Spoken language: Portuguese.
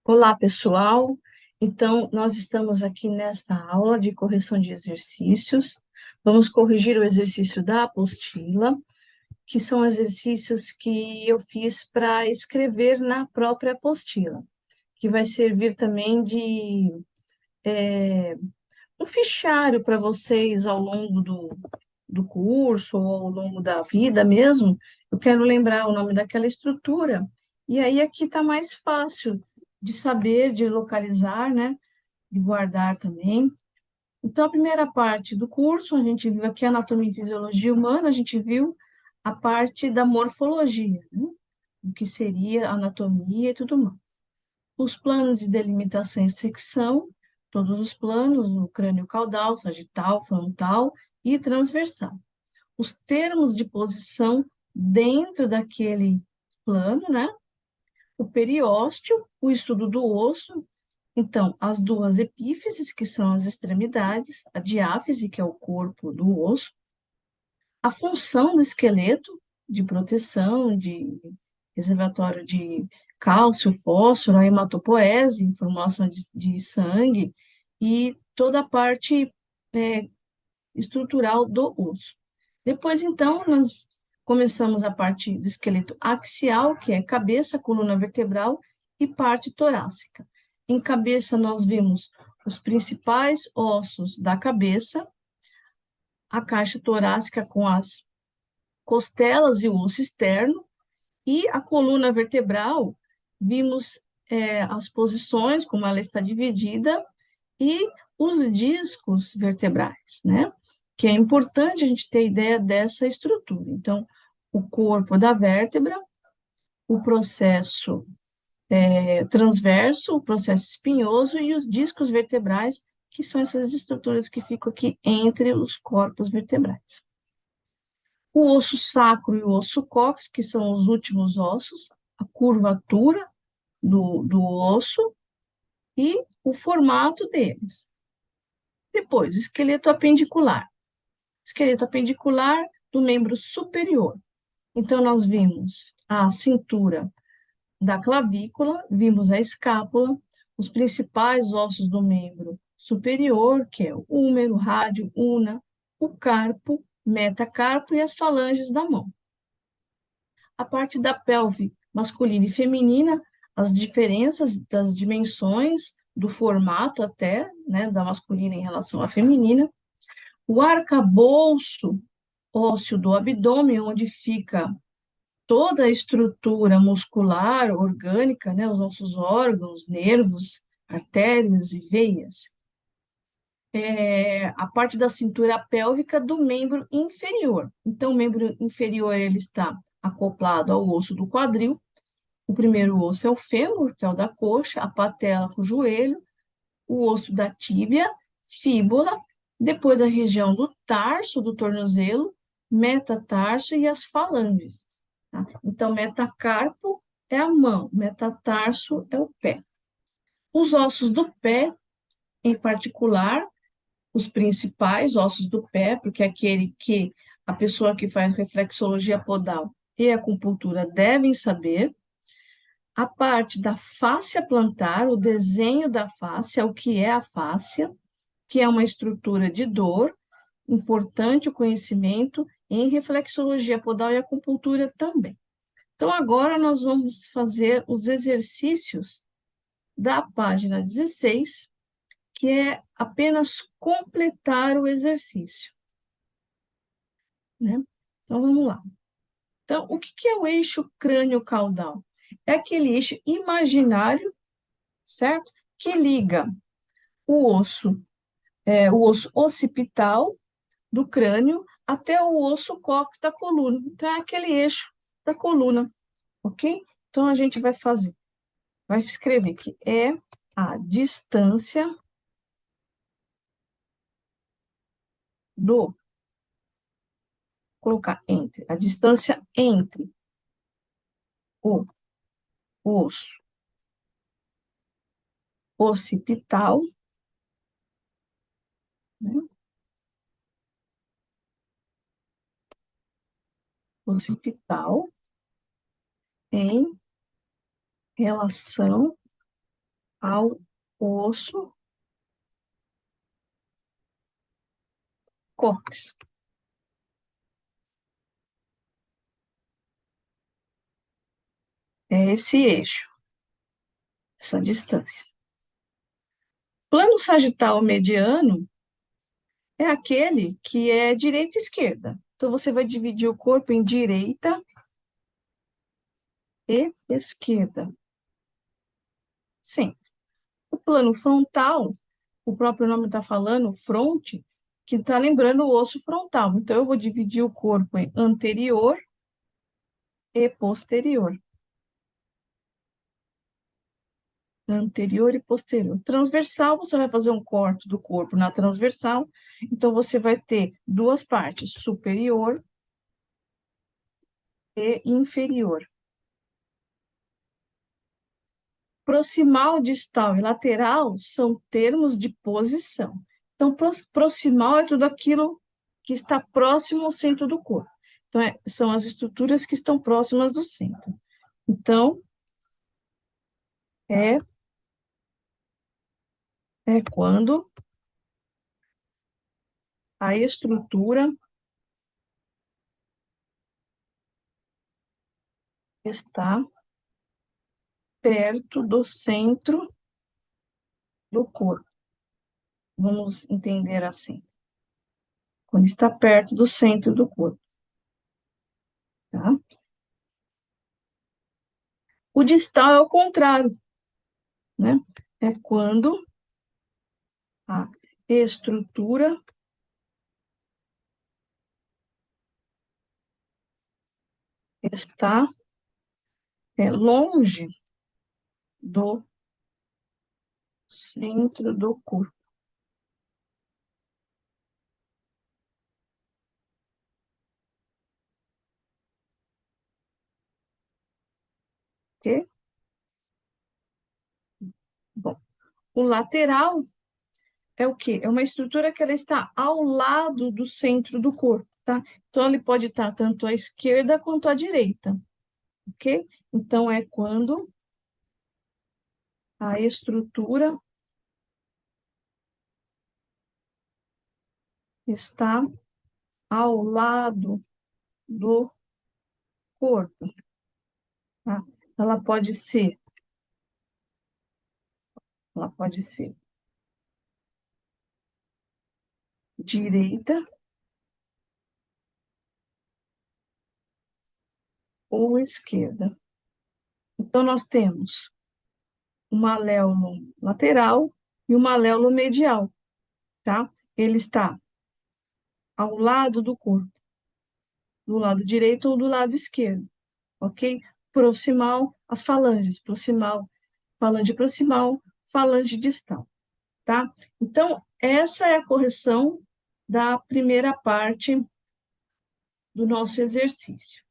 Olá, pessoal. Então, nós estamos aqui nesta aula de correção de exercícios. Vamos corrigir o exercício da apostila, que são exercícios que eu fiz para escrever na própria apostila, que vai servir também de um fichário para vocês ao longo do curso ou ao longo da vida mesmo. Eu quero lembrar o nome daquela estrutura. E aí aqui está mais fácil de saber, de localizar, né? De guardar também. Então, a primeira parte do curso, a gente viu aqui anatomia e fisiologia humana, a gente viu a parte da morfologia, né? O que seria anatomia e tudo mais. Os planos de delimitação e secção, todos os planos, o crânio caudal, sagital, frontal e transversal. Os termos de posição dentro daquele plano, né? O periósteo, o estudo do osso. Então, as duas epífises, que são as extremidades, a diáfise, que é o corpo do osso, a função do esqueleto de proteção, de reservatório de cálcio, fósforo, a hematopoese, formação de sangue, e toda a parte estrutural do osso. Depois, então, nós começamos a parte do esqueleto axial, que é cabeça, coluna vertebral e parte torácica. Em cabeça, nós vimos os principais ossos da cabeça, a caixa torácica com as costelas e o osso externo, e a coluna vertebral, vimos as posições, como ela está dividida, e os discos vertebrais, né? Que é importante a gente ter ideia dessa estrutura. Então, o corpo da vértebra, o processo transverso, o processo espinhoso e os discos vertebrais, que são essas estruturas que ficam aqui entre os corpos vertebrais. O osso sacro e o osso cóccix, que são os últimos ossos, a curvatura do osso e o formato deles. Depois, o esqueleto apendicular. Esqueleto apendicular do membro superior. Então, nós vimos a cintura da clavícula, vimos a escápula, os principais ossos do membro superior, que é o húmero, rádio, una, o carpo, metacarpo e as falanges da mão. A parte da pelve masculina e feminina, as diferenças das dimensões, do formato até, né, da masculina em relação à feminina. O arcabouço ósseo do abdômen, onde fica toda a estrutura muscular, orgânica, né, os nossos órgãos, nervos, artérias e veias. A parte da cintura pélvica do membro inferior. Então, o membro inferior ele está acoplado ao osso do quadril. O primeiro osso é o fêmur, que é o da coxa, a patela com o joelho, o osso da tíbia, fíbula, depois a região do tarso, do tornozelo, metatarso e as falanges. Tá? Então, metacarpo é a mão, metatarso é o pé. Os ossos do pé, em particular, os principais ossos do pé, porque é aquele que a pessoa que faz reflexologia podal e acupuntura devem saber, a parte da fáscia plantar, o desenho da fáscia, o que é a fáscia, que é uma estrutura de dor, importante o conhecimento em reflexologia podal e acupuntura também. Então, agora nós vamos fazer os exercícios da página 16, que é apenas completar o exercício, né? Então, vamos lá. Então, o que é o eixo crânio-caudal? É aquele eixo imaginário, certo? Que liga o osso occipital do crânio até o osso cóccix da coluna. Então, é aquele eixo da coluna, ok? Então, a gente vai escrever que é a distância do, colocar entre, a distância entre o osso occipital, né? Occipital em relação ao osso cóccix. É esse eixo, essa distância. Plano sagital mediano é aquele que é direita e esquerda. Então, você vai dividir o corpo em direita e esquerda. Sim. O plano frontal, o próprio nome está falando, fronte, que está lembrando o osso frontal. Então, eu vou dividir o corpo em anterior e posterior. Anterior e posterior. Transversal, você vai fazer um corte do corpo na transversal, então você vai ter duas partes, superior e inferior. Proximal, distal e lateral são termos de posição. Então, proximal é tudo aquilo que está próximo ao centro do corpo. Então, são as estruturas que estão próximas do centro. Então, é, é quando a estrutura está perto do centro do corpo. Vamos entender assim. Quando está perto do centro do corpo. Tá? O distal é o contrário, né? É quando a estrutura está longe do centro do corpo. Ok? Bom, o lateral é o quê? É uma estrutura que ela está ao lado do centro do corpo, tá? Então, ele pode estar tanto à esquerda quanto à direita, ok? Então, é quando a estrutura está ao lado do corpo, tá? Ela pode ser, ela pode ser direita ou esquerda. Então, nós temos um maléolo lateral e um maléolo medial, tá? Ele está ao lado do corpo, do lado direito ou do lado esquerdo, ok? Proximal, as falanges, falange proximal, falange distal, tá? Então, essa é a correção da primeira parte do nosso exercício.